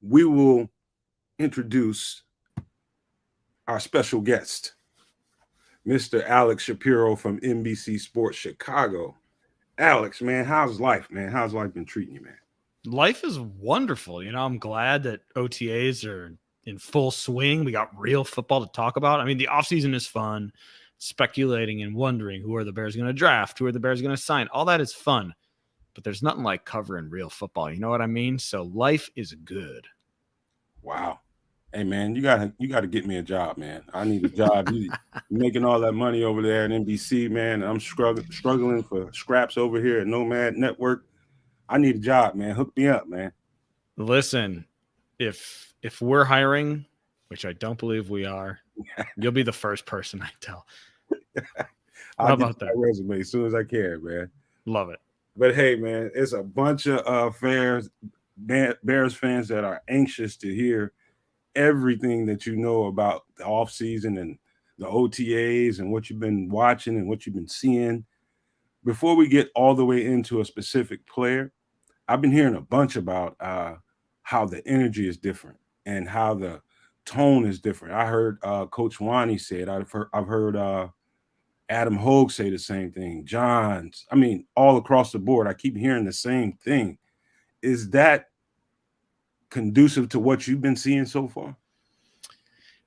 we will introduce our special guest, Mr. Alex Shapiro from NBC Sports Chicago. Alex, man, how's life, man? How's life been treating you, man? Life is wonderful. I'm glad that OTAs are in full swing. We got real football to talk about. I mean, the offseason is fun, speculating and wondering who are the Bears going to draft, who are the Bears going to sign. All that is fun, but there's nothing like covering real football. You know what I mean? So life is good. Wow. Hey, man, you gotta get me a job, man. I need a job. You making all that money over there at NBC, man. I'm struggling for scraps over here at Nomad Network. I need a job, man. Hook me up, man. Listen, if we're hiring, which I don't believe we are, you'll be the first person I tell. I'll get that resume as soon as I can, man. Love it. But hey, man, it's a bunch of Bears fans that are anxious to hear everything that you know about the offseason and the OTAs and what you've been watching and what you've been seeing. Before we get all the way into a specific player, I've been hearing a bunch about how the energy is different and how the tone is different. I heard Coach Wani say it. I've heard Adam Hogue say the same thing. Johns. I mean, all across the board, I keep hearing the same thing. Is that conducive to what you've been seeing so far?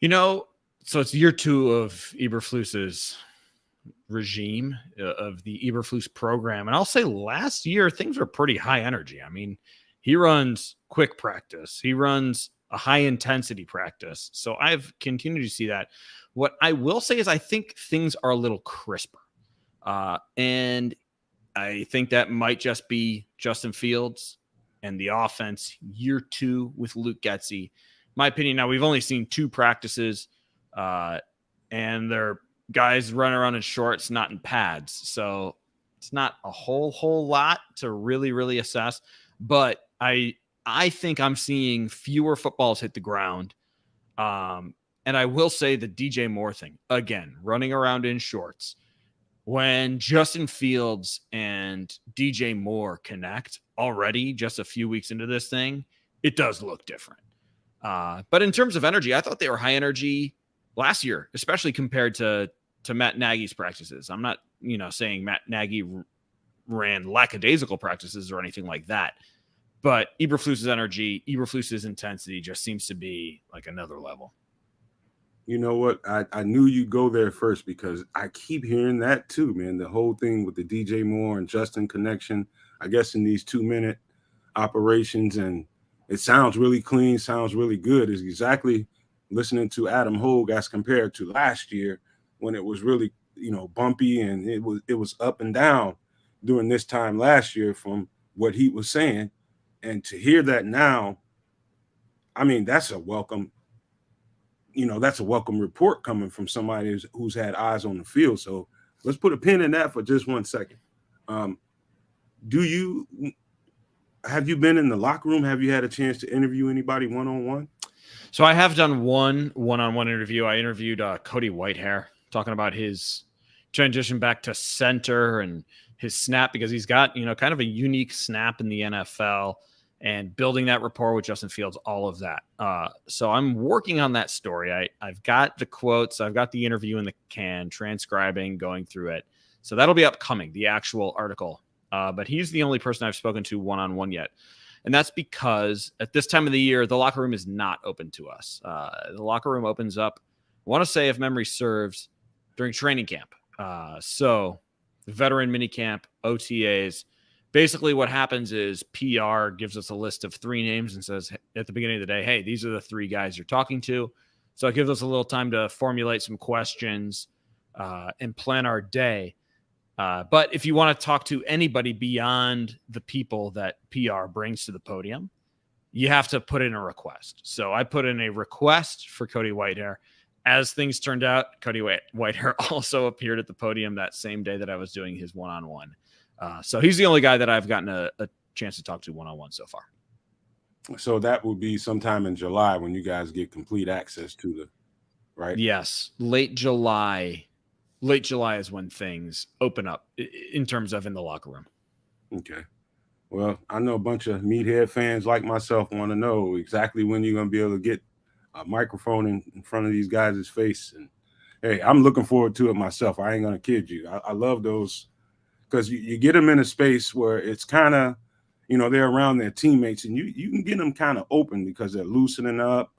So it's year 2 of Eberfluss's regime, of the Eberfluss program. And I'll say last year, things were pretty high energy. I mean, he runs quick practice. He runs a high intensity practice. So I've continued to see that. What I will say is I think things are a little crisper. And I think that might just be Justin Fields and the offense year 2 with Luke Getsy. My opinion, now we've only seen 2 practices, and they're guys running around in shorts, not in pads. So it's not a whole lot to really, really assess. But I think I'm seeing fewer footballs hit the ground. And I will say the DJ Moore thing, again, running around in shorts. When Justin Fields and DJ Moore connect already just a few weeks into this thing, it does look different. But in terms of energy, I thought they were high energy last year, especially compared to Matt Nagy's practices. I'm not, saying Matt Nagy ran lackadaisical practices or anything like that. But Eberfluss's energy, Eberfluss's intensity just seems to be like another level. You know what? I knew you'd go there first because I keep hearing that too, man. The whole thing with the DJ Moore and Justin connection, I guess in these 2-minute operations, and it sounds really clean, sounds really good. Is exactly listening to Adam Hogue as compared to last year when it was really, bumpy and it was up and down during this time last year from what he was saying. And to hear that now, I mean, that's a welcome report coming from somebody who's had eyes on the field. So let's put a pin in that for just 1 second. Have you been in the locker room? Have you had a chance to interview anybody one-on-one? So I have done one-on-one interview. I interviewed Cody Whitehair, talking about his transition back to center and his snap, because he's got, kind of a unique snap in the NFL, and building that rapport with Justin Fields, all of that. So I'm working on that story. I've got the quotes. I've got the interview in the can, transcribing, going through it. So that'll be upcoming, the actual article. But he's the only person I've spoken to one-on-one yet. And that's because at this time of the year, the locker room is not open to us. The locker room opens up, I want to say, if memory serves, during training camp. So veteran minicamp, OTAs. Basically what happens is PR gives us a list of 3 names and says at the beginning of the day, hey, these are the 3 guys you're talking to. So it gives us a little time to formulate some questions and plan our day. But if you want to talk to anybody beyond the people that PR brings to the podium, you have to put in a request. So I put in a request for Cody Whitehair. As things turned out, Cody Whitehair also appeared at the podium that same day that I was doing his one-on-one. So he's the only guy that I've gotten a chance to talk to one-on-one so far. So that will be sometime in July when you guys get complete access to the, right? Yes, late July. Late July is when things open up in terms of in the locker room. Okay. Well, I know a bunch of meathead fans like myself want to know exactly when you're going to be able to get a microphone in front of these guys' face. And hey, I'm looking forward to it myself. I ain't going to kid you. I love those because you get them in a space where it's kind of, they're around their teammates and you can get them kind of open because they're loosening up.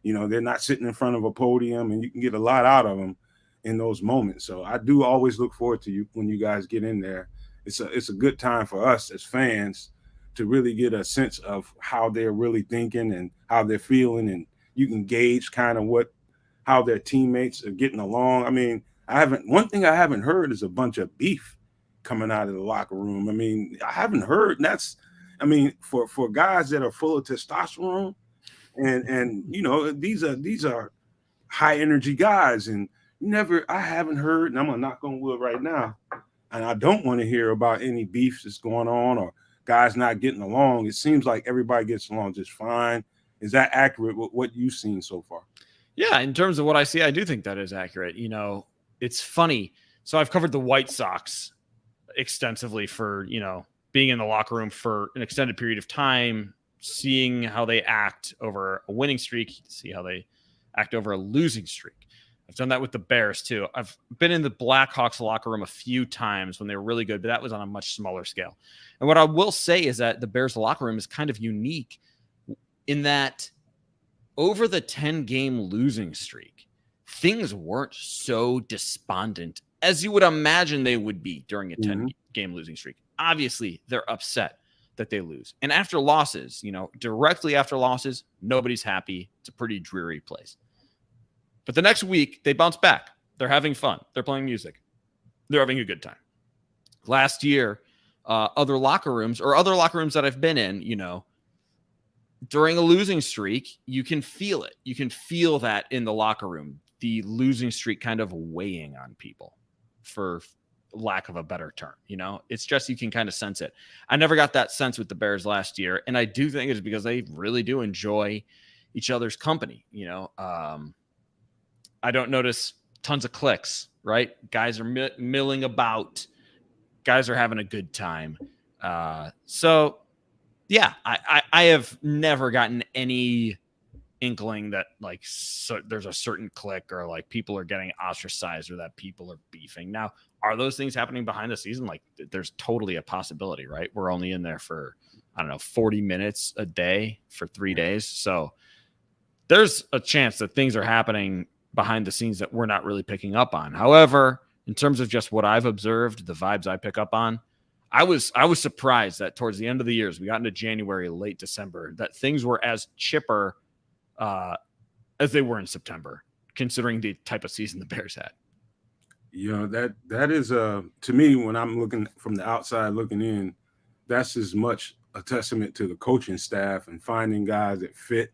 They're not sitting in front of a podium and you can get a lot out of them in those moments. So I do always look forward to you when you guys get in there. It's a good time for us as fans to really get a sense of how they're really thinking and how they're feeling, and you can gauge kind of how their teammates are getting along. I mean, one thing I haven't heard is a bunch of beef coming out of the locker room. I mean, I haven't heard. For guys that are full of testosterone, and these are high energy guys, and I haven't heard, and I'm gonna knock on wood right now, and I don't want to hear about any beef that's going on or guys not getting along. It seems like everybody gets along just fine. Is that accurate with what you've seen so far? Yeah, in terms of what I see, I do think that is accurate. It's funny. So I've covered the White Sox extensively for, being in the locker room for an extended period of time, seeing how they act over a winning streak, see how they act over a losing streak. I've done that with the Bears too. I've been in the Blackhawks locker room a few times when they were really good, but that was on a much smaller scale. And what I will say is that the Bears locker room is kind of unique in that over the 10-game losing streak, things weren't so despondent as you would imagine they would be during a 10-game losing streak. Obviously, they're upset that they lose. And after losses, directly after losses, nobody's happy. It's a pretty dreary place. But the next week, they bounce back. They're having fun. They're playing music. They're having a good time. Last year, other locker rooms that I've been in, during a losing streak, you can feel it. You can feel that in the locker room, the losing streak kind of weighing on people, for lack of a better term. It's just, you can kind of sense it. I never got that sense with the Bears last year. And I do think it's because they really do enjoy each other's company. I don't notice tons of clicks, right? Guys are milling about. Guys are having a good time. So yeah, I have never gotten any inkling that there's a certain click or like people are getting ostracized or that people are beefing. Now, are those things happening behind the season? Like, there's totally a possibility, right? We're only in there for, 40 minutes a day for 3 days. So there's a chance that things are happening behind the scenes that we're not really picking up on. However, in terms of just what I've observed, the vibes I pick up on, I was surprised that towards the end of the year, as we got into January, late December, that things were as chipper as they were in September, considering the type of season the Bears had. That is to me, when I'm looking from the outside looking in, that's as much a testament to the coaching staff and finding guys that fit,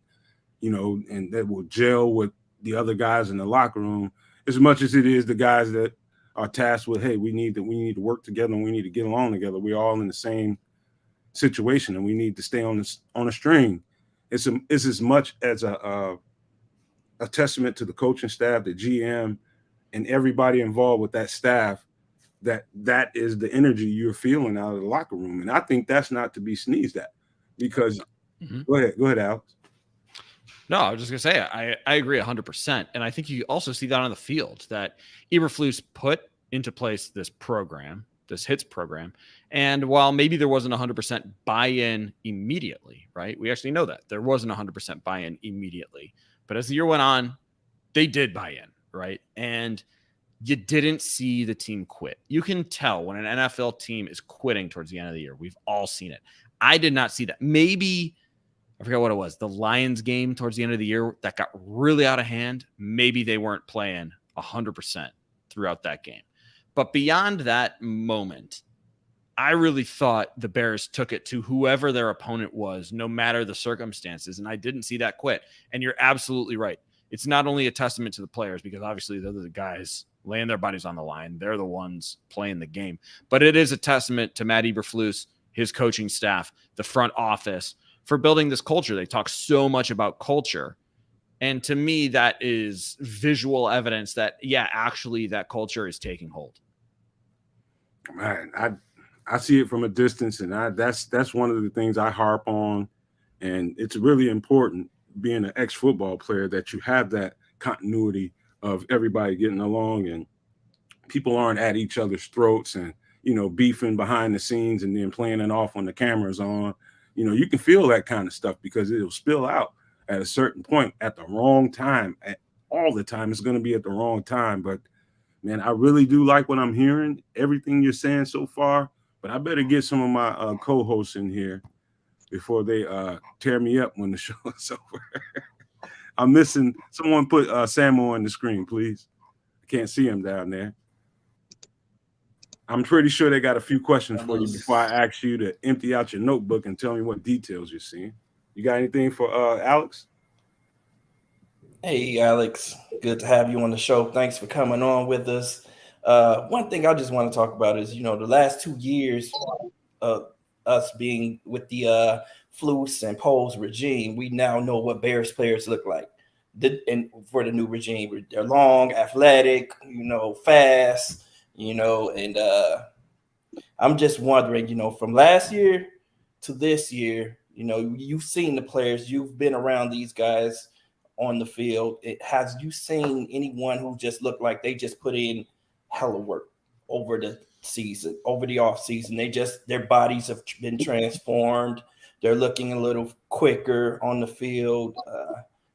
and that will gel with the other guys in the locker room, as much as it is the guys that are tasked with, hey, we need to work together and we need to get along together. We're all in the same situation and we need to stay on a string. It's as much as a testament to the coaching staff, the GM, and everybody involved with that staff, that is the energy you're feeling out of the locker room. And I think that's not to be sneezed at, because go ahead, Alex. No, I was just going to say, I agree 100%. And I think you also see that on the field, that Eberfluss put into place this program, this HITS program. And while maybe there wasn't 100% buy-in immediately, right? We actually know that there wasn't 100% buy-in immediately. But as the year went on, they did buy in, right? And you didn't see the team quit. You can tell when an NFL team is quitting towards the end of the year. We've all seen it. I did not see that. Maybe, I forget what it was, the Lions game towards the end of the year that got really out of hand. Maybe they weren't playing 100% throughout that game. But beyond that moment, I really thought the Bears took it to whoever their opponent was, no matter the circumstances. And I didn't see that quit. And you're absolutely right. It's not only a testament to the players, because obviously they're the guys laying their bodies on the line. They're the ones playing the game. But it is a testament to Matt Eberfluss, his coaching staff, the front office, for building this culture. They talk so much about culture. And to me, that is visual evidence that, yeah, actually that culture is taking hold. Man, I see it from a distance, and that's one of the things I harp on, and it's really important being an ex-football player that you have that continuity of everybody getting along and people aren't at each other's throats and beefing behind the scenes and then playing it off when the camera's on. You can feel that kind of stuff because it'll spill out at a certain point at the wrong time. All the time, it's going to be at the wrong time. But man, I really do like what I'm hearing, everything you're saying so far. But I better get some of my co-hosts in here before they tear me up when the show is over. I'm missing. Someone put Samo on the screen, please. I can't see him down there. I'm pretty sure they got a few questions for you before I ask you to empty out your notebook and tell me what details you're seeing. You got anything for Alex? Hey, Alex. Good to have you on the show. Thanks for coming on with us. One thing I just want to talk about is, the last 2 years of us being with the Fluss and Poles regime, we now know what Bears players look like. And for the new regime, they're long, athletic, fast, and I'm just wondering, from last year to this year, you've seen the players, you've been around these guys on the field. Has you seen anyone who just looked like they just put in hella work over the season, over the off season? Their bodies have been transformed. They're looking a little quicker on the field.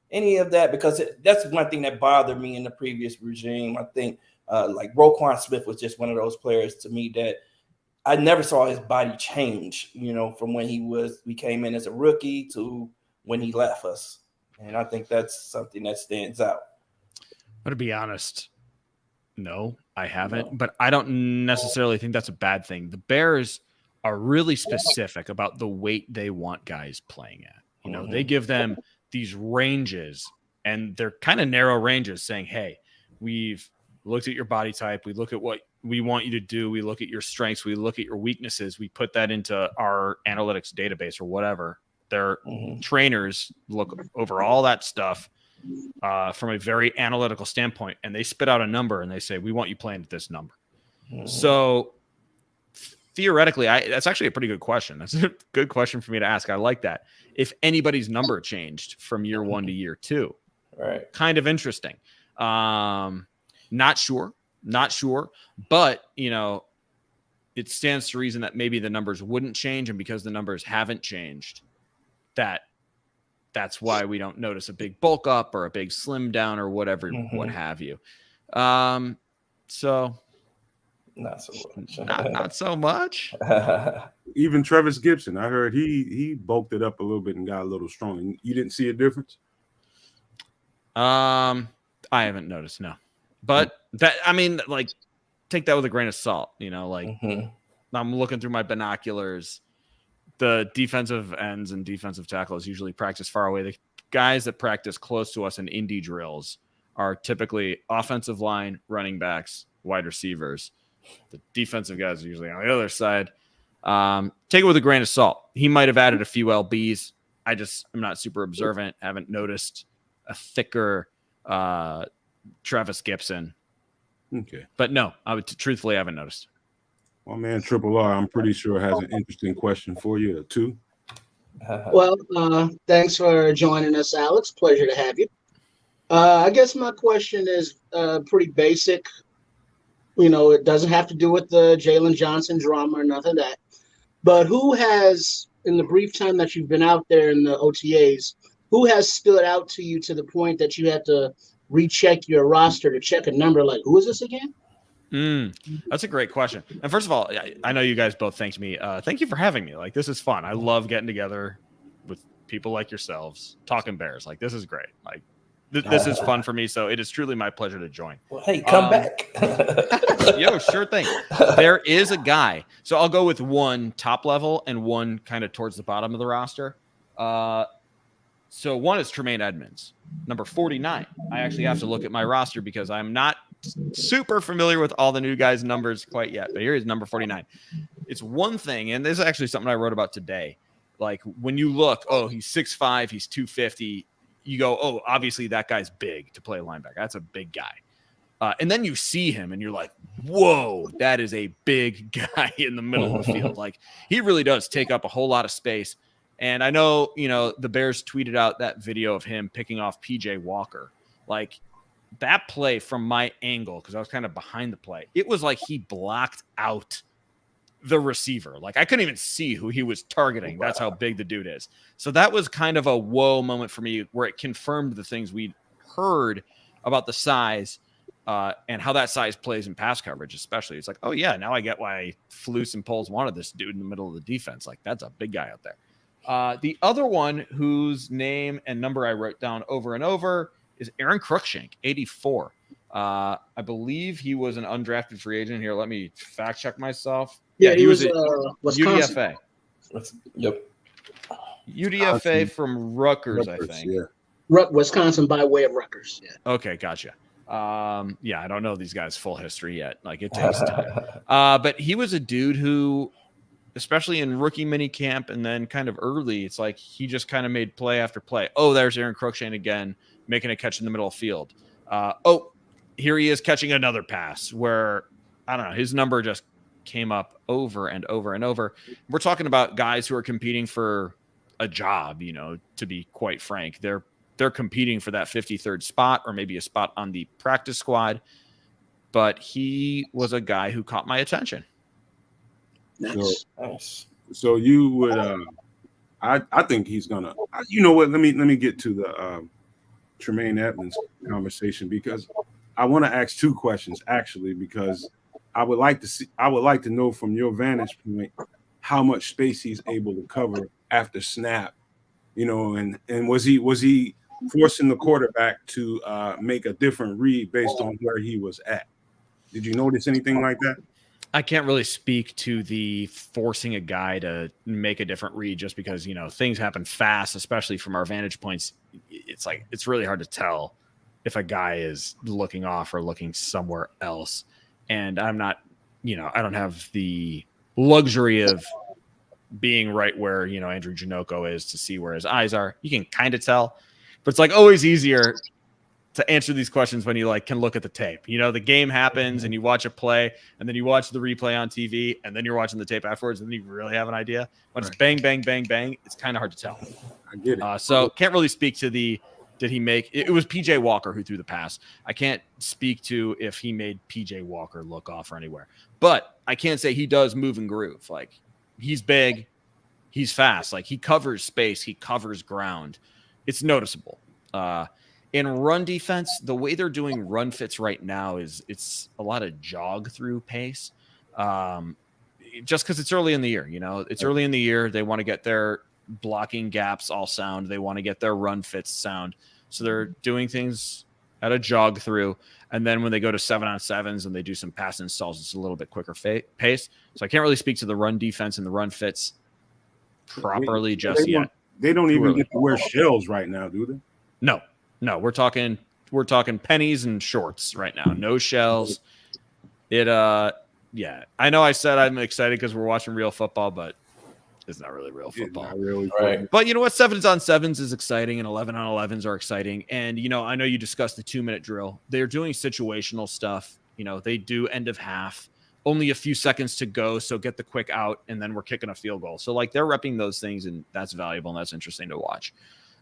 Any of that? Because that's one thing that bothered me in the previous regime. I think like Roquan Smith was just one of those players to me that I never saw his body change, from when we came in as a rookie to when he left us. And I think that's something that stands out. But to be honest, no, I haven't. No. But I don't necessarily think that's a bad thing. The Bears are really specific about the weight they want guys playing at. They give them these ranges, and they're kind of narrow ranges saying, hey, we've looked at your body type. We look at what we want you to do. We look at your strengths. We look at your weaknesses. We put that into our analytics database or whatever. Their trainers look over all that stuff from a very analytical standpoint, and they spit out a number and they say, we want you playing at this number. So theoretically, that's actually a pretty good question. That's a good question for me to ask. I like that. If anybody's number changed from year 1 to year 2, right? Kind of interesting. Not sure, but it stands to reason that maybe the numbers wouldn't change, and because the numbers haven't changed, that's why we don't notice a big bulk up or a big slim down or whatever, what have you. So not so much. not so much. Even Travis Gibson, I heard he bulked it up a little bit and got a little stronger. You didn't see a difference? I haven't noticed, no. But take that with a grain of salt, I'm looking through my binoculars. The defensive ends and defensive tackles usually practice far away. The guys that practice close to us in indie drills are typically offensive line, running backs, wide receivers. The defensive guys are usually on the other side. Take it with a grain of salt. He might have added a few LBs. I'm not super observant. Haven't noticed a thicker Travis Gibson. Okay. But no, truthfully, I haven't noticed. Well, man, Triple R, I'm pretty sure has an interesting question for you, too. Well, thanks for joining us, Alex. Pleasure to have you. I guess my question is pretty basic. It doesn't have to do with the Jalen Johnson drama or nothing of that. But who has, in the brief time that you've been out there in the OTAs, who has stood out to you to the point that you had to recheck your roster to check a number like, who is this again? That's a great question. And first of all, I know you guys both thanked me. Thank you for having me. This is fun. I love getting together with people like yourselves, talking Bears. This is great. This is fun for me. So it is truly my pleasure to join. Well, hey, come back. Yo, sure thing. There is a guy. So I'll go with one top level and one kind of towards the bottom of the roster. So one is Tremaine Edmonds, number 49. I actually have to look at my roster because I'm not super familiar with all the new guys' numbers quite yet. But here is number 49. It's one thing, and this is actually something I wrote about today. When you look, he's 6'5", he's 250. You go, obviously that guy's big to play linebacker. That's a big guy. And then you see him and you're like, whoa, that is a big guy in the middle of the field. Like, he really does take up a whole lot of space. And I know, the Bears tweeted out that video of him picking off PJ Walker. Like, that play from my angle, because I was kind of behind the play, it was like he blocked out the receiver. Like, I couldn't even see who he was targeting. That's how big the dude is. So that was kind of a whoa moment for me, where it confirmed the things we'd heard about the size and how that size plays in pass coverage, especially. It's like, oh yeah, now I get why Fluss and Poles wanted this dude in the middle of the defense. Like, that's a big guy out there. The other one whose name and number I wrote down over and over is Aaron Cruikshank, 84. I believe he was an undrafted free agent. Here, let me fact check myself. Yeah, he was Wisconsin. UDFA. Yep. UDFA from Rutgers, I think. Yeah. Wisconsin by way of Rutgers. Yeah. Okay, gotcha. I don't know these guys' full history yet. Like, it takes time. But he was a dude who, especially in rookie mini camp and then kind of early, it's like he just kind of made play after play. Oh, there's Aaron Cruikshank again, making a catch in the middle of the field. Here he is catching another pass where, I don't know, his number just came up over and over and over. We're talking about guys who are competing for a job, to be quite frank. They're competing for that 53rd spot or maybe a spot on the practice squad. But he was a guy who caught my attention. Nice. So you would, I think he's gonna. You know what? Let me get to the Tremaine Edmonds conversation, because I want to ask two questions actually, because I would like to know from your vantage point how much space he's able to cover after snap, and was he forcing the quarterback to make a different read based on where he was at? Did you notice anything like that? I can't really speak to the forcing a guy to make a different read, just because, things happen fast, especially from our vantage points. It's really hard to tell if a guy is looking off or looking somewhere else. And I'm not, I don't have the luxury of being right where, Andrew Janocko is to see where his eyes are. You can kind of tell, but it's always easier to answer these questions when you can look at the tape. The game happens and you watch a play and then you watch the replay on TV and then you're watching the tape afterwards and then you really have an idea. When it's bang, bang, bang, bang, it's kind of hard to tell. I get it. So can't really speak to did he make it was PJ Walker who threw the pass. I can't speak to if he made PJ Walker look off or anywhere, but I can say he does move and groove. He's big, he's fast, he covers space, he covers ground. It's noticeable. In run defense, the way they're doing run fits right now it's a lot of jog through pace. Just because it's early in the year, it's early in the year. They want to get their blocking gaps all sound. They want to get their run fits sound. So they're doing things at a jog through. And then when they go to 7-on-7s and they do some pass installs, it's a little bit quicker pace. So I can't really speak to the run defense and the run fits properly just yet. They don't even get to wear shells right now, do they? No, we're talking pennies and shorts right now. No shells. Yeah. I know I said I'm excited because we're watching real football, but it's not really real football. Not really. Right. But you know what? 7s-on-7s is exciting and 11-on-11s are exciting. And, I know you discussed the 2-minute drill. They're doing situational stuff. They do end of half, only a few seconds to go. So get the quick out and then we're kicking a field goal. So they're repping those things and that's valuable and that's interesting to watch.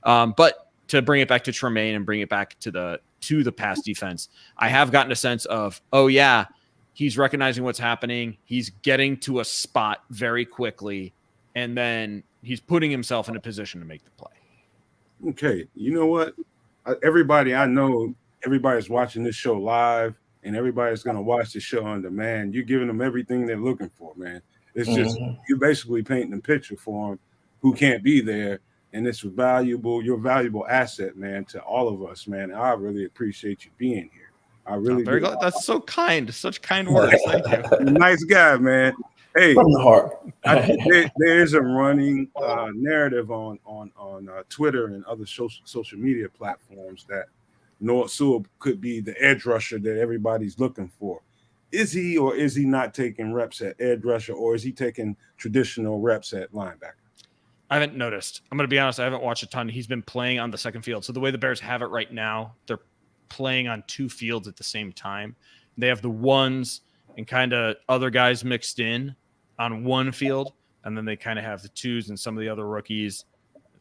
But to bring it back to Tremaine and bring it back to the pass defense, I have gotten a sense of, oh yeah, he's recognizing what's happening. He's getting to a spot very quickly, and then he's putting himself in a position to make the play. Okay, you know what? Everybody I know, everybody's watching this show live, and everybody's going to watch the show on demand. You're giving them everything they're looking for, man. It's just you're basically painting a picture for them who can't be there. And it's valuable. You're a valuable asset, man, to all of us, man. I really appreciate you being here. I really very do. good. That's so kind. Such kind words. Thank you. Nice guy, man. Hey, from the heart. there is a running narrative on Twitter and other social media platforms that Noah Sewell could be the edge rusher that everybody's looking for. Is he or is he not taking reps at edge rusher, or is he taking traditional reps at linebacker? I haven't noticed. I'm going to be honest. I haven't watched a ton. He's been playing on the second field. So the way the Bears have it right now, they're playing on two fields at the same time. They have the ones and kind of other guys mixed in on one field, and then they kind of have the twos and some of the other rookies,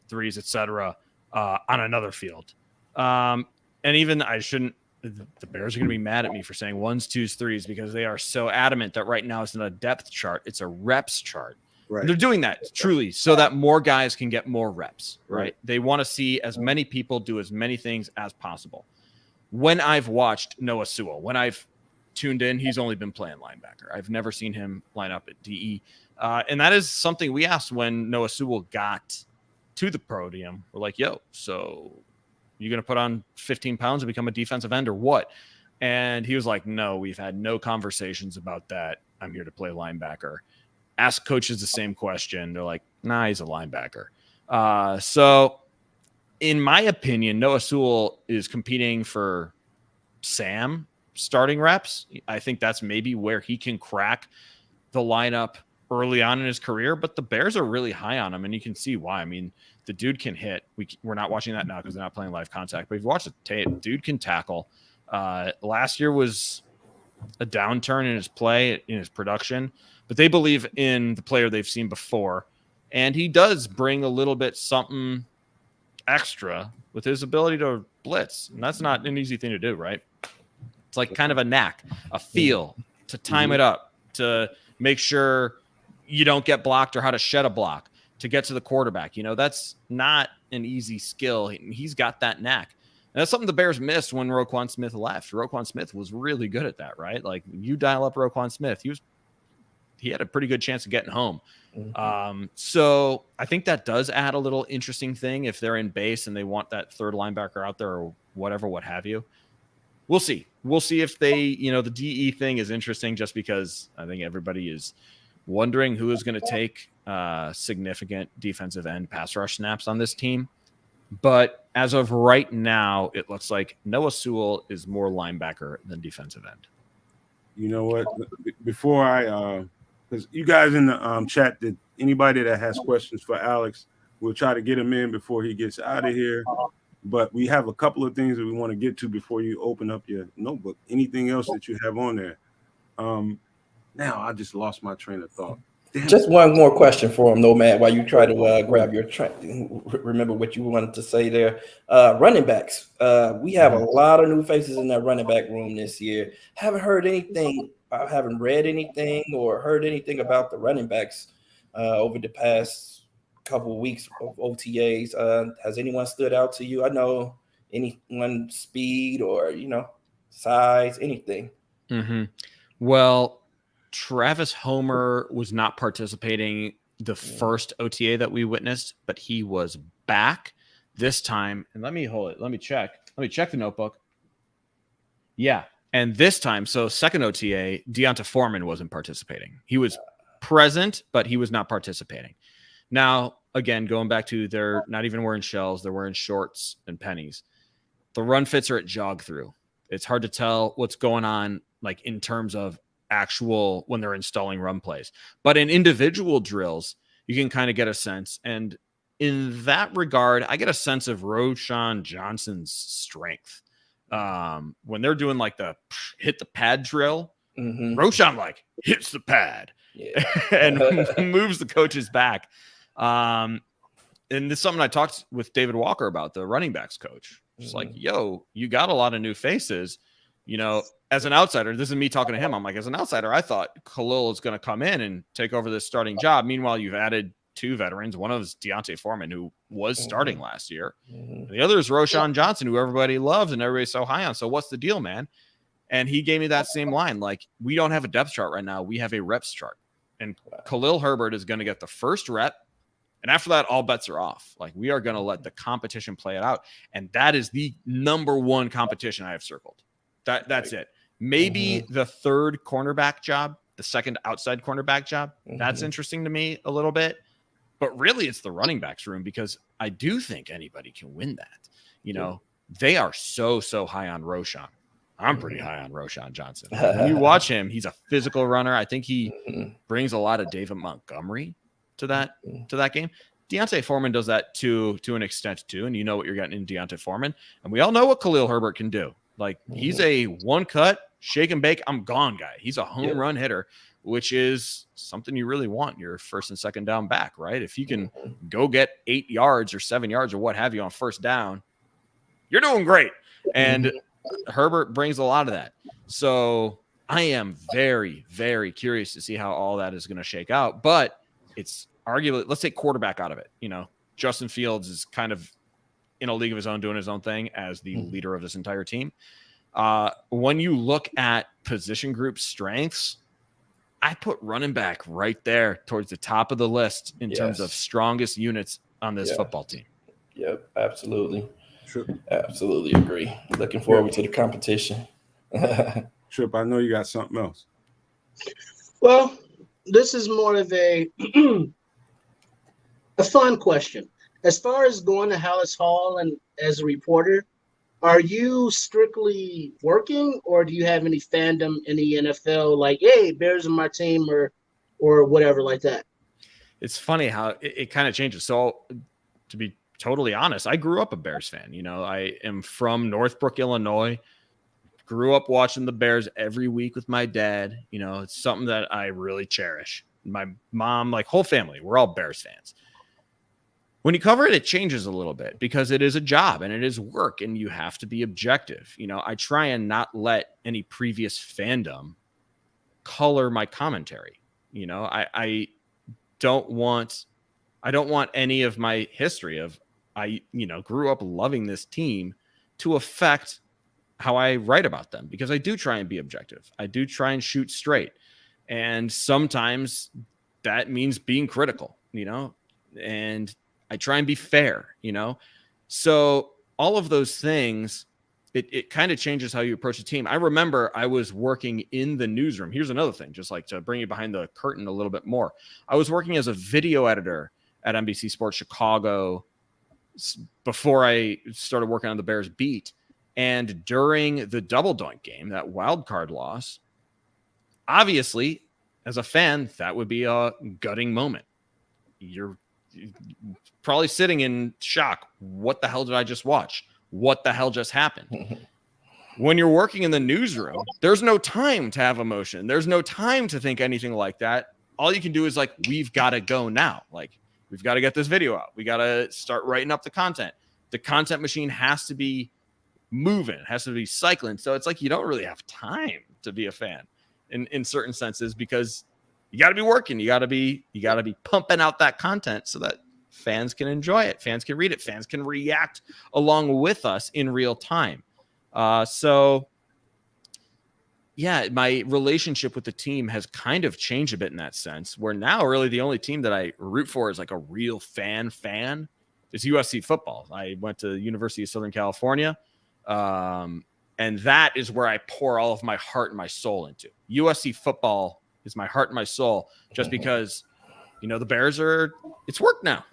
threes, etc., on another field. And even the Bears are going to be mad at me for saying ones, twos, threes, because they are so adamant that right now it's not a depth chart, it's a reps chart. Right. They're doing that truly so that more guys can get more reps, right? They want to see as many people do as many things as possible. When I've watched Noah Sewell, when I've tuned in, he's only been playing linebacker. I've never seen him line up at DE. And that is something we asked when Noah Sewell got to the podium. We're like, yo, so you're going to put on 15 pounds and become a defensive end or what? And he was like, no, we've had no conversations about that. I'm here to play linebacker. Ask coaches the same question. They're like, nah, he's a linebacker. So in my opinion, Noah Sewell is competing for Sam starting reps. I think that's maybe where he can crack the lineup early on in his career, but the Bears are really high on him, and you can see why. I mean, the dude can hit. We're not watching that now because they're not playing live contact, but if you watch the tape, dude can tackle. Last year was a downturn in his play, in his production, but they believe in the player they've seen before, and he does bring a little bit something extra with his ability to blitz, and that's not an easy thing to do, right? It's like kind of a knack, a feel to time it up, to make sure you don't get blocked or how to shed a block, to get to the quarterback. You know, that's not an easy skill. He's got that knack. And that's something the Bears missed when Roquan Smith left. Roquan Smith was really good at that, right? Like, you dial up Roquan Smith, he had a pretty good chance of getting home. So I think that does add a little interesting thing if they're in base and they want that third linebacker out there or whatever, what have you. We'll see. We'll see if they, the DE thing is interesting just because I think everybody is wondering who is going to take significant defensive end pass rush snaps on this team. But as of right now, it looks like Noah Sewell is more linebacker than defensive end. You know what? Before because you guys in the chat, that anybody that has questions for Alex, we'll try to get him in before he gets out of here. But we have a couple of things that we want to get to before you open up your notebook. Anything else that you have on there? Now I just lost my train of thought. Just one more question for him, Nomad, while you try to grab your remember what you wanted to say there. Running backs. We have a lot of new faces in that running back room this year. Haven't heard anything. I haven't read anything or heard anything about the running backs over the past couple of weeks of OTAs. Has anyone stood out to you? I know anyone speed or, size, anything. Well, Travis Homer was not participating the first OTA that we witnessed, but he was back this time. And let me check. Let me check the notebook. Yeah. And this time, so second OTA, Deonta Foreman wasn't participating. He was present, but he was not participating. Now, again, going back to they're not even wearing shells. They're wearing shorts and pennies. The run fits are at jog through. It's hard to tell what's going on, like in terms of actual when they're installing run plays. But in individual drills, you can kind of get a sense. And in that regard, I get a sense of Roschon Johnson's strength. When they're doing like the hit the pad drill, Roschon like hits the pad and moves the coaches back. And this is something I talked with David Walker about, the running backs coach. Just like, yo, you got a lot of new faces. As an outsider, this is me talking to him. I'm like, as an outsider, I thought Khalil is going to come in and take over this starting job. Meanwhile, you've added two veterans. One of them is Deonta Foreman, who was starting last year. The other is Roschon Johnson, who everybody loves and everybody's so high on. So what's the deal, man? And he gave me that same line. Like, we don't have a depth chart right now. We have a reps chart. And Khalil Herbert is going to get the first rep. And after that, all bets are off. Like, we are going to let the competition play it out. And that is the number one competition I have circled. That's it. Maybe the third cornerback job, the second outside cornerback job. That's interesting to me a little bit. But really, it's the running backs room, because I do think anybody can win that. They are so high on Roschon. I'm pretty high on Roschon Johnson. When you watch him, he's a physical runner. I think he brings a lot of David Montgomery to that game. Deonta Foreman does that to an extent too, and you know what you're getting in Deonta Foreman. And we all know what Khalil Herbert can do. Like he's a one cut, shake and bake, I'm gone guy. He's a home run hitter, which is something you really want your first and second down back, right? If you can go get 8 yards or 7 yards or what have you on first down, you're doing great. And Herbert brings a lot of that. So I am very, very curious to see how all that is going to shake out. But it's arguably, let's take quarterback out of it. You know, Justin Fields is kind of in a league of his own, doing his own thing as the leader of this entire team. When you look at position group strengths, I put running back right there towards the top of the list in terms of strongest units on this football team. Yep, absolutely. Trip. Absolutely agree. Looking forward to the competition. Trip, I know you got something else. Well, this is more of a fun question. As far as going to Hallis Hall and as a reporter, are you strictly working, or do you have any fandom in the NFL, like, hey, Bears are my team, or whatever like that? It's funny how it kind of changes. So to be totally honest, I grew up a Bears fan. You know, I am from Northbrook, Illinois. Grew up watching the Bears every week with my dad. You know, it's something that I really cherish. My mom, like whole family, we're all Bears fans. When you cover it, it changes a little bit because it is a job and it is work and you have to be objective. You know, I try and not let any previous fandom color my commentary. You know, I don't want any of my history of grew up loving this team to affect how I write about them, because I do try and be objective. I do try and shoot straight. And sometimes that means being critical, you know, and I try and be fair, you know? So all of those things, it kind of changes how you approach a team. I remember I was working in the newsroom. Here's another thing, just like to bring you behind the curtain a little bit more. I was working as a video editor at NBC Sports Chicago before I started working on the Bears beat. And during the double doink game, that wild card loss, obviously, as a fan, that would be a gutting moment. You're probably sitting in shock. What the hell did I just watch? What the hell just happened? When you're working in the newsroom, there's no time to have emotion. There's no time to think anything like that. All you can do is like, we've got to go now. Like, we've got to get this video out. We got to start writing up the content. The content machine has to be moving, it has to be cycling. So it's like you don't really have time to be a fan in certain senses, because you got to be working. You got to be pumping out that content so that fans can enjoy it, fans can read it, fans can react along with us in real time. So yeah, my relationship with the team has kind of changed a bit in that sense, where now really the only team that I root for is like a real fan is USC football. I went to the University of Southern California. And that is where I pour all of my heart and my soul into. USC football is my heart and my soul, just because, you know, the Bears it's work now.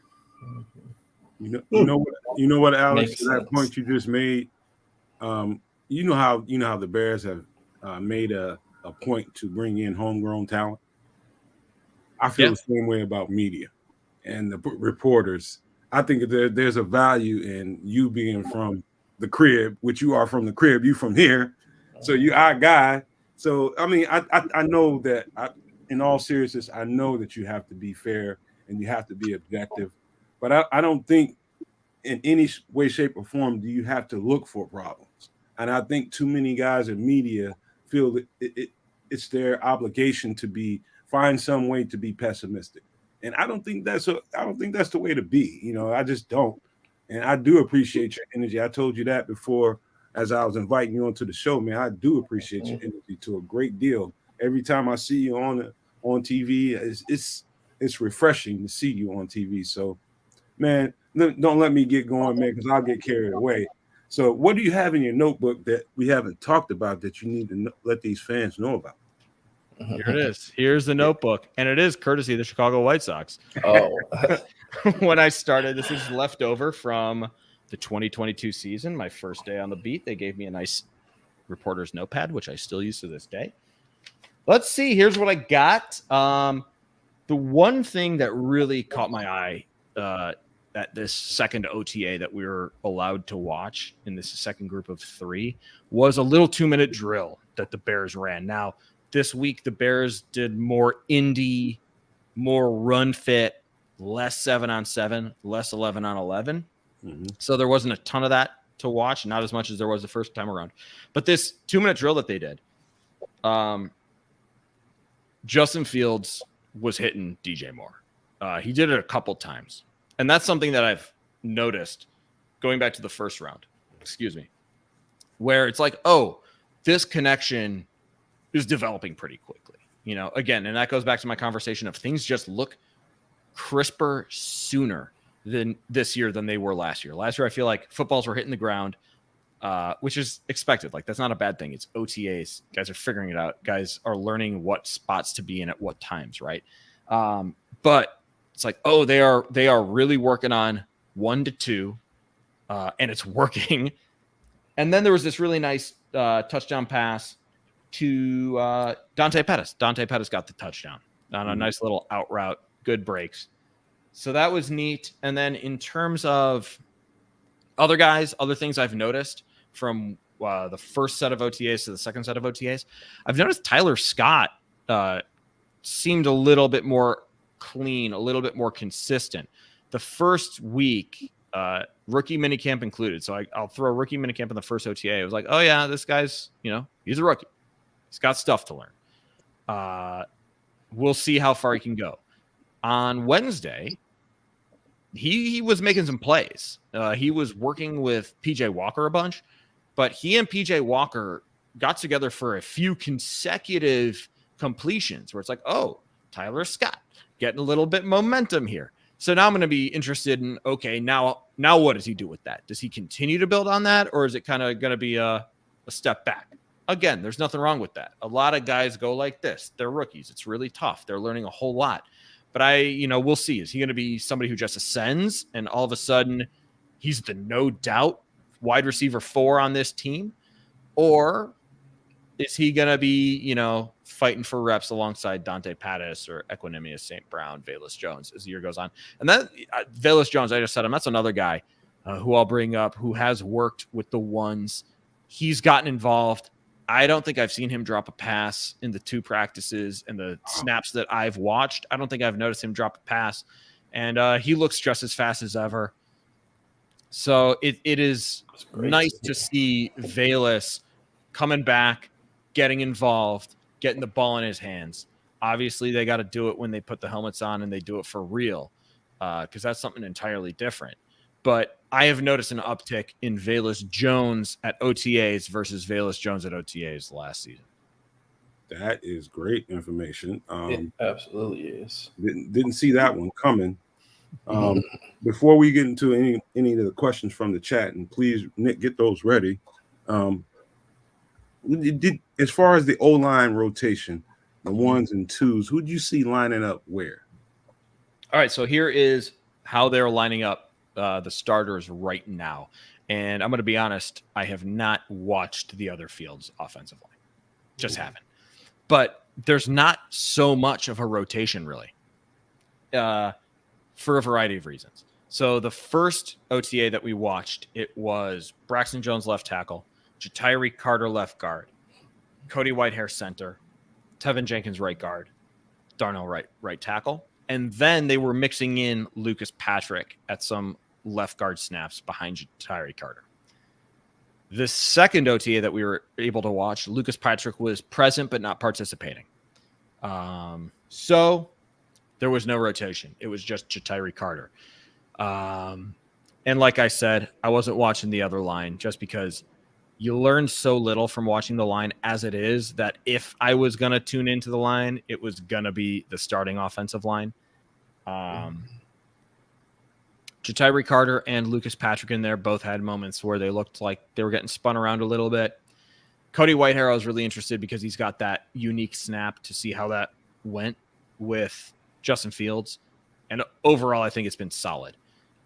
You know what, Alex, to that point you just made, you know how the Bears have made a point to bring in homegrown talent. I feel the same way about media and the reporters. I think there's a value in you being from the crib, which you are from the crib, you from here, so you our guy. So I mean, I know that in all seriousness, I know that you have to be fair and you have to be objective, but I don't think in any way, shape, or form do you have to look for problems. And I think too many guys in media feel that it's their obligation to find some way to be pessimistic, and I don't think that's the way to be. You know, I just don't. And I do appreciate your energy. I told you that before as I was inviting you onto the show, man. I do appreciate your energy to a great deal. Every time I see you on TV, it's refreshing to see you on TV. So, man, don't let me get going, man, because I'll get carried away. So what do you have in your notebook that we haven't talked about that you need to let these fans know about? Here it is. Here's the notebook. And it is courtesy of the Chicago White Sox. Oh, when I started, this is left over from the 2022 season. My first day on the beat, they gave me a nice reporter's notepad, which I still use to this day. Let's see. Here's what I got. The one thing that really caught my eye at this second OTA that we were allowed to watch in this second group of 3 was a little 2-minute drill that the Bears ran. Now, this week, the Bears did more indie, more run fit, less 7-on-7, less 11-on-11. Mm-hmm. So there wasn't a ton of that to watch, not as much as there was the first time around. But this 2-minute drill that they did, Justin Fields was hitting DJ Moore. He did it a couple times. And that's something that I've noticed going back to the first round, where it's like, oh, this connection is developing pretty quickly. Again, and that goes back to my conversation of things just look crisper sooner than this year than they were last year. Last year, I feel like footballs were hitting the ground, which is expected. Like, that's not a bad thing. It's OTAs. Guys are figuring it out. Guys are learning what spots to be in at what times, right? But it's like, oh, they are really working on 1 to 2, and it's working. And then there was this really nice touchdown pass to Dante Pettis. Dante Pettis got the touchdown on a nice little out route, good breaks. So that was neat. And then in terms of other guys, other things I've noticed from the first set of OTAs to the second set of OTAs, I've noticed Tyler Scott seemed a little bit more clean, a little bit more consistent. The first week, rookie minicamp included. So I'll throw a rookie minicamp in the first OTA. It was like, oh yeah, this guy's, he's a rookie. He's got stuff to learn. We'll see how far he can go. On Wednesday, he was making some plays. He was working with PJ Walker a bunch, but he and PJ Walker got together for a few consecutive completions where it's like, oh, Tyler Scott getting a little bit momentum here. So now I'm going to be interested in, okay, now what does he do with that? Does he continue to build on that, or is it kind of going to be a step back? Again, there's nothing wrong with that. A lot of guys go like this. They're rookies. It's really tough. They're learning a whole lot. But we'll see. Is he going to be somebody who just ascends and all of a sudden he's the no doubt wide receiver 4 on this team? Or is he going to be, fighting for reps alongside Dante Pettis or Equanimous St. Brown, Velus Jones as the year goes on? And then Velus Jones, I just said him, that's another guy who I'll bring up who has worked with the ones. He's gotten involved. I don't think I've seen him drop a pass in the 2 practices and the snaps that I've watched. I don't think I've noticed him drop a pass. And he looks just as fast as ever. So it is nice to see Velus coming back, getting involved, getting the ball in his hands. Obviously, they got to do it when they put the helmets on and they do it for real, because that's something entirely different. But I have noticed an uptick in Velus Jones at OTAs versus Velus Jones at OTAs last season. That is great information. It absolutely is. Didn't see that one coming. Before we get into any of the questions from the chat, and please, Nick, get those ready. As far as the O-line rotation, the 1s and 2s, who do you see lining up where? All right, so here is how they're lining up the starters right now. And I'm going to be honest, I have not watched the other fields offensively. Just haven't. But there's not so much of a rotation, really, for a variety of reasons. So the first OTA that we watched, it was Braxton Jones left tackle, Jatiri Carter left guard, Cody Whitehair center, Tevin Jenkins right guard, Darnell right tackle. And then they were mixing in Lucas Patrick at some left guard snaps behind Jatiri Carter. The second OTA that we were able to watch, Lucas Patrick was present but not participating. So there was no rotation. It was just Jatiri Carter. And like I said, I wasn't watching the other line just because you learn so little from watching the line as it is that if I was going to tune into the line, it was going to be the starting offensive line. Jatiri Carter and Lucas Patrick in there both had moments where they looked like they were getting spun around a little bit. Cody Whitehair, I was really interested because he's got that unique snap to see how that went with Justin Fields. And overall, I think it's been solid.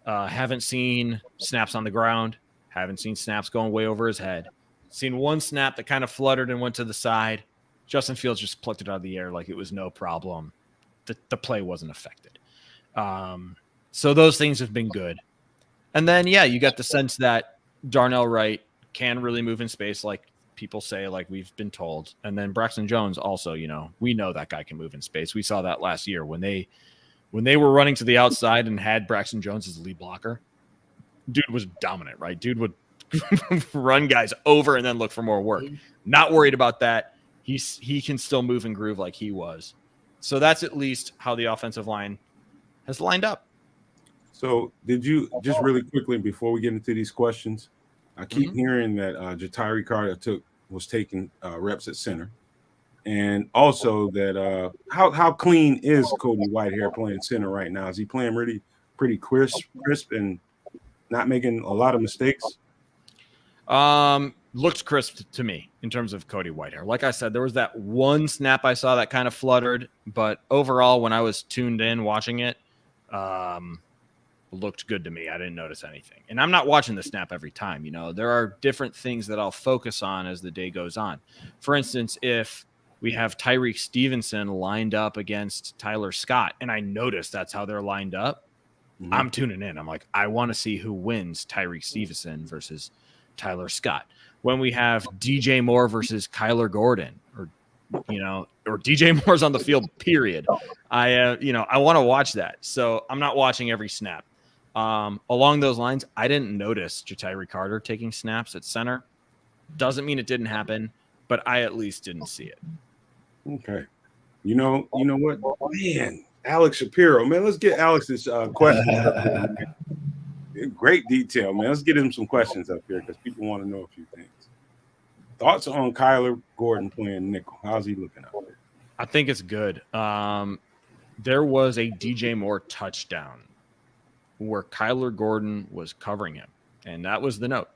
Haven't seen snaps on the ground. Haven't seen snaps going way over his head. Seen one snap that kind of fluttered and went to the side. Justin Fields just plucked it out of the air like it was no problem. The play wasn't affected. So those things have been good. And then, yeah, you got the sense that Darnell Wright can really move in space, like people say, like we've been told. And then Braxton Jones also, we know that guy can move in space. We saw that last year when they were running to the outside and had Braxton Jones as the lead blocker. Dude was dominant, right? Dude would run guys over and then look for more work. Not worried about that. He can still move and groove like he was. So that's at least how the offensive line has lined up. So did you, just really quickly before we get into these questions, I keep hearing that Ja'Tyre Carter was taking reps at center. And also that how clean is Cody Whitehair playing center right now? Is he playing really pretty crisp and not making a lot of mistakes? Looks crisp to me in terms of Cody Whitehair. Like I said, there was that one snap I saw that kind of fluttered, but overall, when I was tuned in watching it, looked good to me. I didn't notice anything. And I'm not watching the snap every time. There are different things that I'll focus on as the day goes on. For instance, if we have Tyreek Stevenson lined up against Tyler Scott, and I notice that's how they're lined up, I'm tuning in. I'm like, I want to see who wins Tyreek Stevenson versus Tyler Scott. When we have DJ Moore versus Kyler Gordon, or DJ Moore's on the field, period. I want to watch that. So I'm not watching every snap. Along those lines, I didn't notice Ja'Tyre Carter taking snaps at center. Doesn't mean it didn't happen, but I at least didn't see it. Okay. You know what? Man, Alex Shapiro, man, let's get Alex this question up here, man. Great detail, man. Let's get him some questions up here because people want to know a few things. Thoughts on Kyler Gordon playing nickel? How's he looking out there? I think it's good. There was a DJ Moore touchdown where Kyler Gordon was covering him, and that was the note.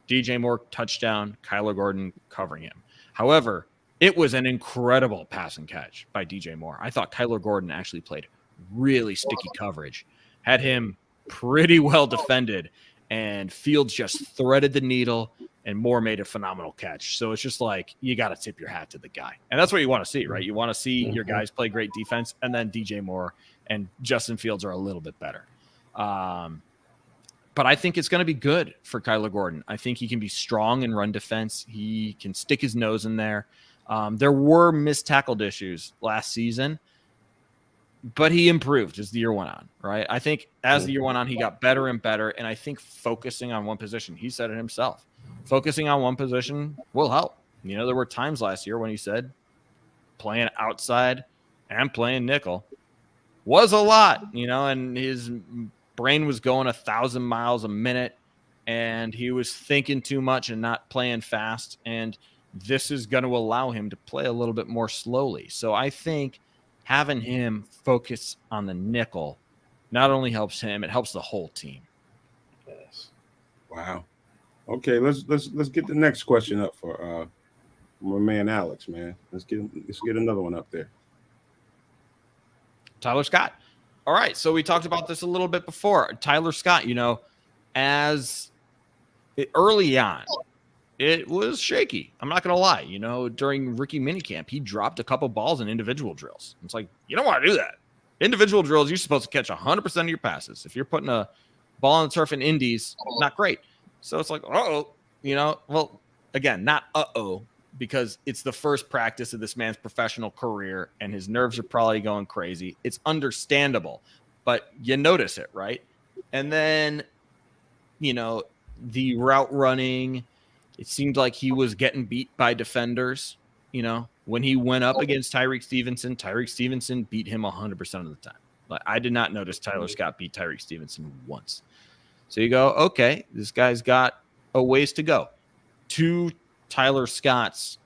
DJ Moore touchdown, Kyler Gordon covering him. However, it was an incredible pass and catch by DJ Moore. I thought Kyler Gordon actually played really sticky coverage, had him pretty well defended, and Fields just threaded the needle, and Moore made a phenomenal catch. So it's just like, you got to tip your hat to the guy. And that's what you want to see, right? You want to see your guys play great defense, and then DJ Moore and Justin Fields are a little bit better. But I think it's going to be good for Kyler Gordon. I think he can be strong in run defense. He can stick his nose in there. There were missed tackled issues last season, but he improved as the year went on, right? I think as the year went on, he got better and better. And I think focusing on one position, he said it himself, focusing on one position will help. There were times last year when he said playing outside and playing nickel was a lot, and his brain was going 1,000 miles a minute, and he was thinking too much and not playing fast. And this is going to allow him to play a little bit more slowly. So I think having him focus on the nickel not only helps him, it helps the whole team. Yes. Wow. Okay, let's get the next question up for my man Alex, man. Let's get another one up there. Tyler Scott. All right, so we talked about this a little bit before. Tyler Scott, early on, it was shaky. I'm not going to lie. During rookie minicamp, he dropped a couple balls in individual drills. It's like, you don't want to do that. Individual drills, you're supposed to catch 100% of your passes. If you're putting a ball on the turf in indies, not great. So it's like, well, again, not because it's the first practice of this man's professional career and his nerves are probably going crazy. It's understandable, but you notice it, right? And then, the route running, it seemed like he was getting beat by defenders. When he went up against Tyreek Stevenson beat him 100% of the time. Like, I did not notice Tyler Scott beat Tyreek Stevenson once. So you go, okay, this guy's got a ways to go. To Tyler Scott's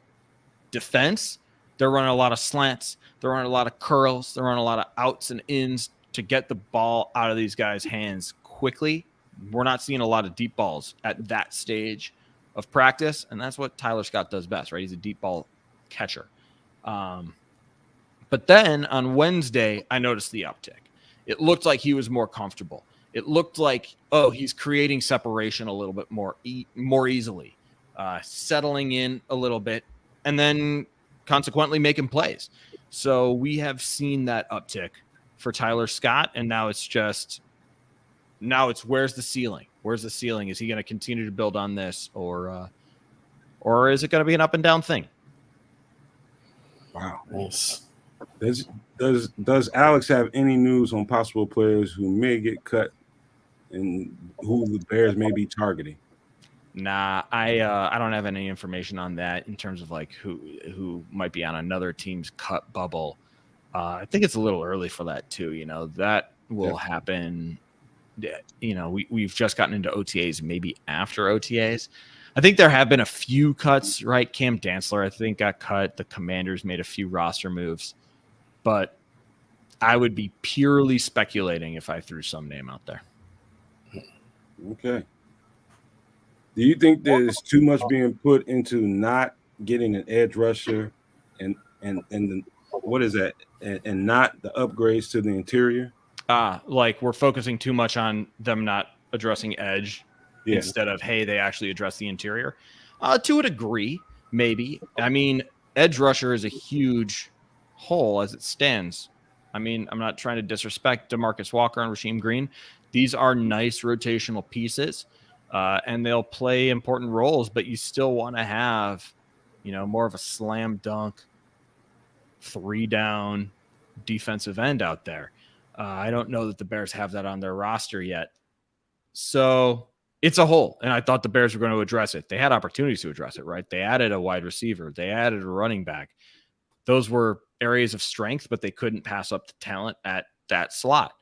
defense, they're running a lot of slants. They're running a lot of curls. They're running a lot of outs and ins to get the ball out of these guys' hands quickly. We're not seeing a lot of deep balls at that stage of practice, and that's what Tyler Scott does best, right? He's a deep ball catcher. But then on Wednesday, I noticed the uptick. It looked like he was more comfortable. It looked like, he's creating separation a little bit more easily, settling in a little bit, and then consequently making plays. So we have seen that uptick for Tyler Scott, and now it's just Now it's where's the ceiling? Where's the ceiling? Is he going to continue to build on this, or is it going to be an up and down thing? Wow. Yes. Does Alex have any news on possible players who may get cut and who the Bears may be targeting? Nah, I don't have any information on that in terms of like who might be on another team's cut bubble. I think it's a little early for that too. You know, that will happen. You know, we've just gotten into OTAs, maybe after OTAs. I think there have been a few cuts, right? Cam Dantzler, I think, got cut. The Commanders made a few roster moves, but I would be purely speculating if I threw some name out there. Okay. Do you think there's too much being put into not getting an edge rusher and what is that? And not the upgrades to the interior? Like we're focusing too much on them not addressing edge instead of, hey, they actually address the interior. To a degree, maybe. I mean, edge rusher is a huge hole as it stands. I mean, I'm not trying to disrespect DeMarcus Walker and Rasheem Green. These are nice rotational pieces, and they'll play important roles, but you still want to have, you know, more of a slam dunk, 3-down defensive end out there. I don't know that the Bears have that on their roster yet. So it's a hole, and I thought the Bears were going to address it. They had opportunities to address it, right? They added a wide receiver. They added a running back. Those were areas of strength, but they couldn't pass up the talent at that slot.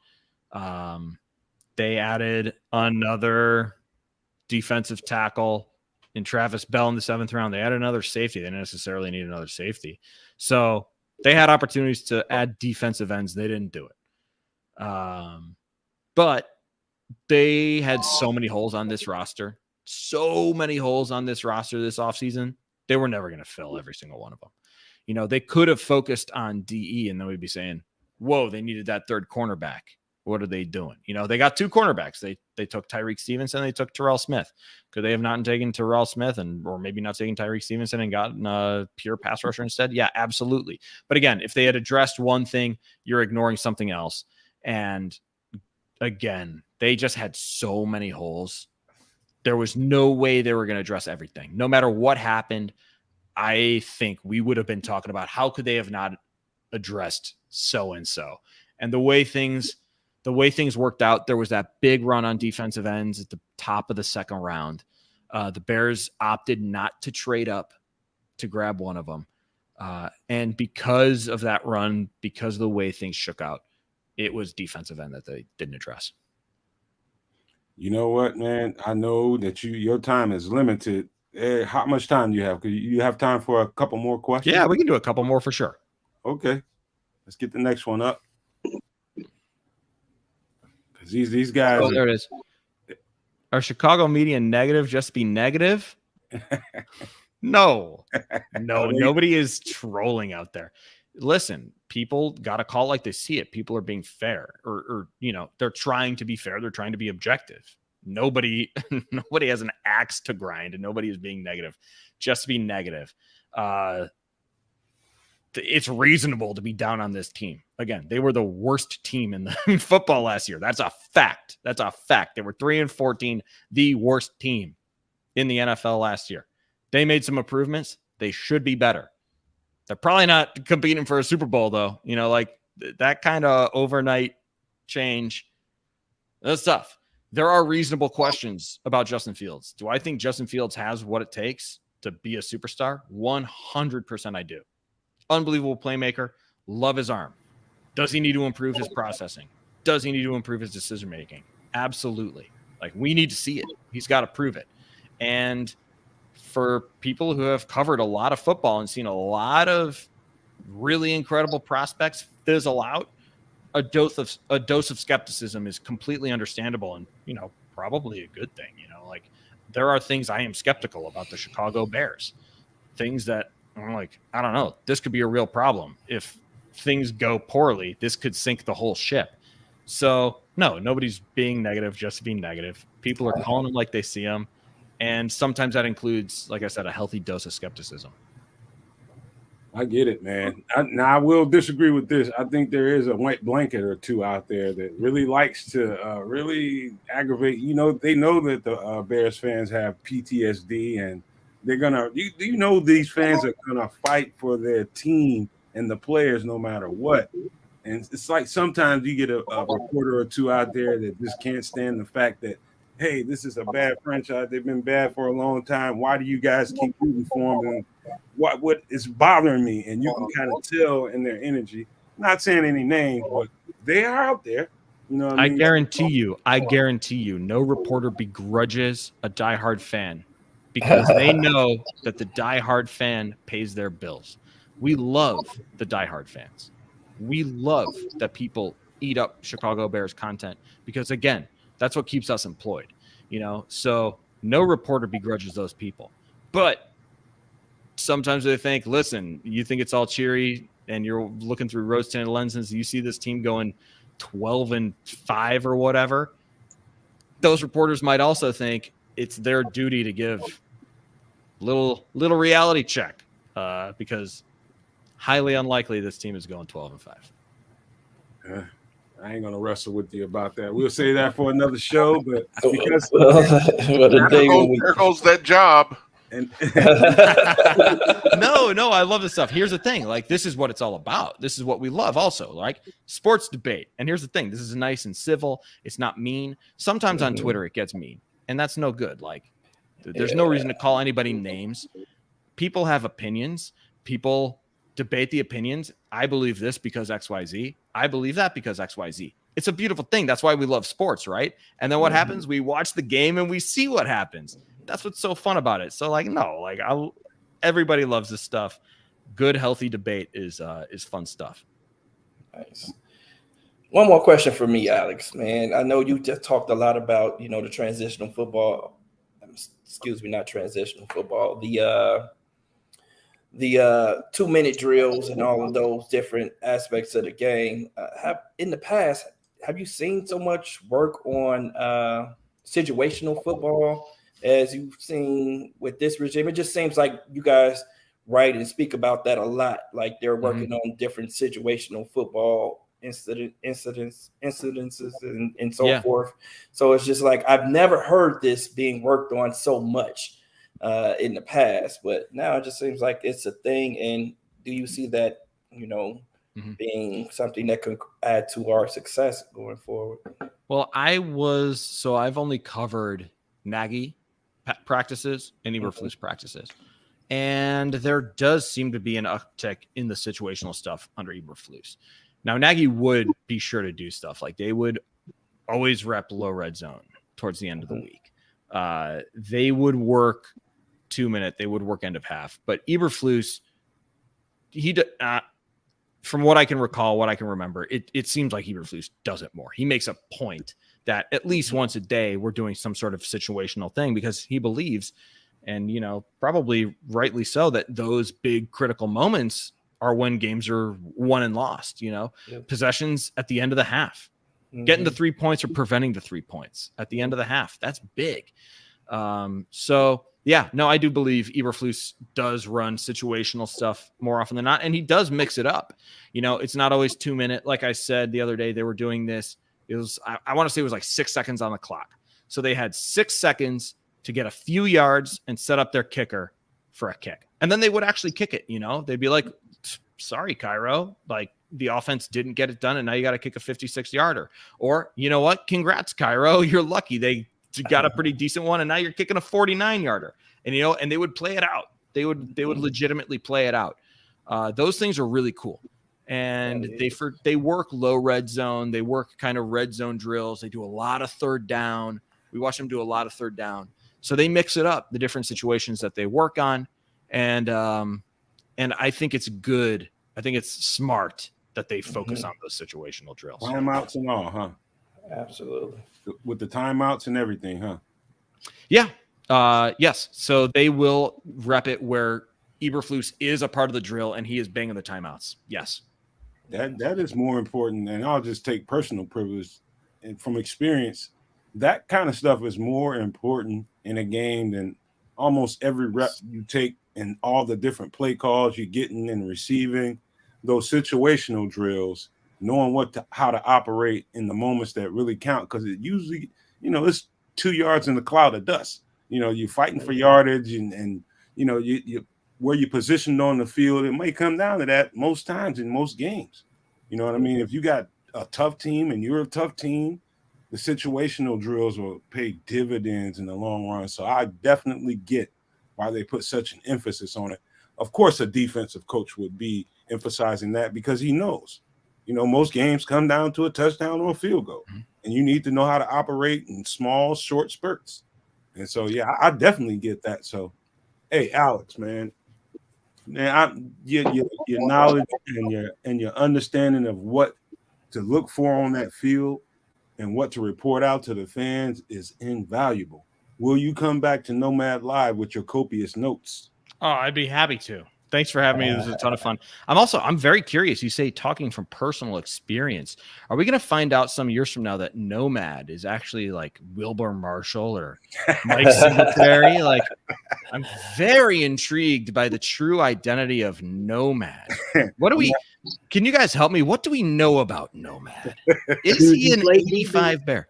They added another defensive tackle in Travis Bell in the 7th round. They added another safety. They didn't necessarily need another safety. So they had opportunities to add defensive ends. They didn't do it. But they had so many holes on this roster, this offseason. They were never going to fill every single one of them. You know, they could have focused on DE, and then we'd be saying, whoa, they needed that third cornerback. What are they doing? You know, they got 2 cornerbacks. They took Tyreek Stevenson, they took Terrell Smith. Could they have not taken Terrell Smith or maybe not taken Tyreek Stevenson and gotten a pure pass rusher instead? Yeah, absolutely. But again, if they had addressed one thing, you're ignoring something else. And again, they just had so many holes. There was no way they were going to address everything. No matter what happened, I think we would have been talking about how could they have not addressed so-and-so. And the way things worked out, there was that big run on defensive ends at the top of the 2nd round. The Bears opted not to trade up to grab one of them. And because of that run, because of the way things shook out, it was defensive end that they didn't address. You know what, man? I know that your time is limited. How much time do you have? Could you have time for a couple more questions? Yeah, we can do a couple more for sure. Okay. Let's get the next one up. Because these guys. Oh, there it is. Are Chicago media negative just to be negative? No, nobody is trolling out there. Listen, people got to call it like they see it. People are being fair, or you know, they're trying to be fair. They're trying to be objective. Nobody has an axe to grind, and nobody is being negative just to be negative. It's reasonable to be down on this team. Again, they were the worst team in the football last year. That's a fact. They were 3-14, the worst team in the NFL last year. They made some improvements. They should be better. They're probably not competing for a Super Bowl, though. You know, like that kind of overnight change, that's tough. There are reasonable questions about Justin Fields. Do I think Justin Fields has what it takes to be a superstar? 100% I do. Unbelievable playmaker. Love his arm. Does he need to improve his processing? Does he need to improve his decision making? Absolutely. Like, we need to see it. He's got to prove it. And for people who have covered a lot of football and seen a lot of really incredible prospects fizzle out, a dose of skepticism is completely understandable and, you know, probably a good thing. You know, like, there are things I am skeptical about the Chicago Bears, things that I'm like, I don't know, this could be a real problem. If things go poorly, this could sink the whole ship. So no, nobody's being negative just to be negative. People are calling them like they see them. And sometimes that includes, like I said, a healthy dose of skepticism. I get it, man. Now I will disagree with this. I think there is a white blanket or two out there that really likes to really aggravate. They know that the Bears fans have PTSD, and they're gonna. These fans are gonna fight for their team and the players no matter what. And it's like sometimes you get a reporter or two out there that just can't stand the fact that, hey, this is a bad franchise. They've been bad for a long time. Why do you guys keep rooting for them? And what is bothering me? And you can kind of tell in their energy. Not saying any names, but they are out there. You know what I mean? I guarantee you, no reporter begrudges a diehard fan because they know that the diehard fan pays their bills. We love the diehard fans. We love that people eat up Chicago Bears content because, again, that's what keeps us employed. So no reporter begrudges those people. But sometimes they think, listen, you think it's all cheery and you're looking through rose-tinted lenses. You see this team going 12-5 or whatever. Those reporters might also think it's their duty to give little reality check because highly unlikely this team is going 12-5. I ain't gonna wrestle with you about that. We'll say that for another show, but because there goes that job. And No, I love this stuff. Here's the thing, like this is what it's all about. This is what we love also, like sports debate. And here's the thing, this is nice and civil. It's not mean. Sometimes on Twitter it gets mean, and that's no good. Like there's no reason to call anybody names. People have opinions. People debate the opinions. I believe this because XYZ. I believe that because XYZ. It's a beautiful thing. That's why we love sports, right? And then what happens? We watch the game and we see what happens. That's what's so fun about it. So everybody loves this stuff. Good, healthy debate is fun stuff. Nice. One more question for me, Alex, man. I know you just talked a lot about, the transitional football. Excuse me, not transitional football. The 2-minute drills and all of those different aspects of the game. In the past, have you seen so much work on situational football as you've seen with this regime? It just seems like you guys write and speak about that a lot. Like they're working on different situational football incidences and so forth. So it's just like I've never heard this being worked on so much in the past, but now it just seems like it's a thing. And do you see that, being something that could add to our success going forward? Well, I've only covered Nagy practices and Eberfluss practices. And there does seem to be an uptick in the situational stuff under Eberfluss. Now, Nagy would be sure to do stuff like they would always rep low red zone towards the end of the week. They would work 2-minute, they would work end of half. But Eberfluss, from what I can recall, what I can remember, it seems like Eberfluss does it more. He makes a point that at least once a day we're doing some sort of situational thing because he believes, and probably rightly so, that those big critical moments are when games are won and lost. Possessions at the end of the half, getting the 3 points or preventing the 3 points at the end of the half. That's big. I do believe Eberfluss does run situational stuff more often than not, and he does mix it up. It's not always 2-minute. Like I said the other day, they were doing this. It was, I want to say it was like 6 seconds on the clock. So they had 6 seconds to get a few yards and set up their kicker for a kick. And then they would actually kick it. They'd be like, sorry, Cairo, like the offense didn't get it done. And now you got to kick a 56-yarder. Or, you know what? Congrats, Cairo. You're lucky. They got a pretty decent one. And now you're kicking a 49-yarder. And, and they would play it out. They would legitimately play it out. Those things are really cool. And they work low red zone. They work kind of red zone drills. They do a lot of third down. We watch them do a lot of third down. So they mix it up, the different situations that they work on. And I think it's good. I think it's smart that they focus on those situational drills. Timeouts and all, huh? Absolutely. With the timeouts and everything, huh? Yeah. Yes. So they will rep it where Eberfluss is a part of the drill and he is banging the timeouts. Yes. That is more important. And I'll just take personal privilege and from experience. That kind of stuff is more important in a game than almost every rep you take and all the different play calls you're getting and receiving, those situational drills, knowing how to operate in the moments that really count, because it usually, it's 2 yards in the cloud of dust. You're fighting for yardage and you where you're positioned on the field. It may come down to that most times in most games. You know what I mean? If you got a tough team and you're a tough team, the situational drills will pay dividends in the long run. So I definitely get why they put such an emphasis on it. Of course, a defensive coach would be emphasizing that because he knows, most games come down to a touchdown or a field goal, and you need to know how to operate in small, short spurts. And so, yeah, I definitely get that. So, hey, Alex, man, your knowledge and your understanding of what to look for on that field and what to report out to the fans is invaluable. Will you come back to Nomad Live with your copious notes? Oh, I'd be happy to. Thanks for having me. This was a ton of fun. I'm very curious. You say talking from personal experience. Are we going to find out some years from now that Nomad is actually like Wilbur Marshall or Mike Singletary? Like, I'm very intrigued by the true identity of Nomad. Can you guys help me? What do we know about Nomad? Is he an 85 Bear?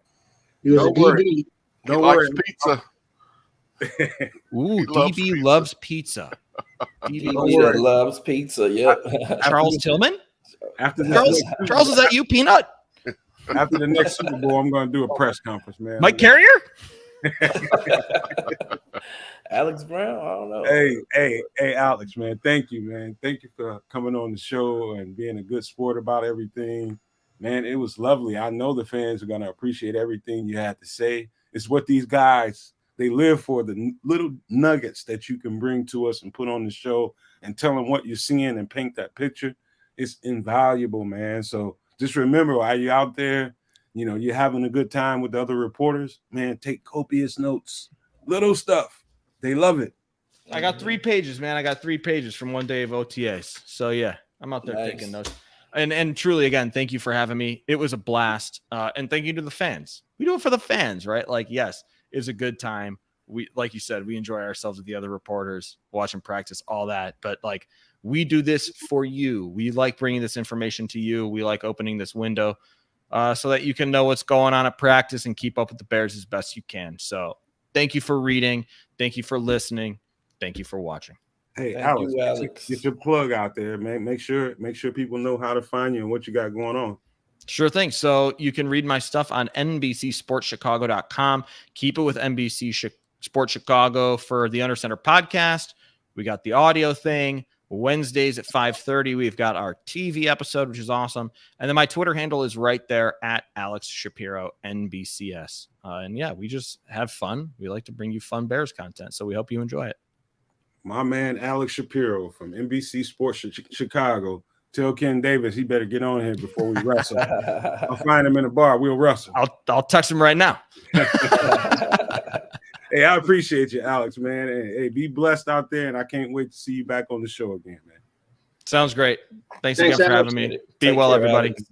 He was a DB. Don't worry. Pizza. Ooh, DB loves pizza. DB loves pizza. Yep. Charles Tillman? Charles, is that you, Peanut? After the next Super Bowl, I'm going to do a press conference, man. Mike Carrier? Alex Brown? I don't know. Hey, Alex, man. Thank you, man. Thank you for coming on the show and being a good sport about everything. Man, it was lovely. I know the fans are going to appreciate everything you had to say. It's what these guys, they live for, the little nuggets that you can bring to us and put on the show and tell them what you're seeing and paint that picture. It's invaluable, man. So just remember, while you're out there, you're having a good time with the other reporters, man, take copious notes. Little stuff. They love it. I got 3 pages, man. I got 3 pages from one day of OTAs. So, yeah, I'm out there taking notes. And truly, again, thank you for having me. It was a blast. And thank you to the fans. We do it for the fans, right? Like, yes, it was a good time. We, like you said, we enjoy ourselves with the other reporters, watching practice, all that. But like, we do this for you. We like bringing this information to you. We like opening this window so that you can know what's going on at practice and keep up with the Bears as best you can. So thank you for reading. Thank you for listening. Thank you for watching. Hey, Alex, get your plug out there, man. Make sure people know how to find you and what you got going on. Sure thing. So you can read my stuff on NBCSportsChicago.com. Keep it with NBC Sports Chicago for the Under Center podcast. We got the audio thing. Wednesdays at 5:30. We've got our TV episode, which is awesome. And then my Twitter handle is right there at Alex Shapiro NBCS. And yeah, we just have fun. We like to bring you fun Bears content. So we hope you enjoy it. My man, Alex Shapiro from NBC Sports Chicago. Tell Ken Davis he better get on here before we wrestle. I'll find him in a bar. We'll wrestle. I'll text him right now. Hey, I appreciate you, Alex, man. Hey, be blessed out there, and I can't wait to see you back on the show again, man. Sounds great. Thanks again for having me. Be well, everybody. Alex.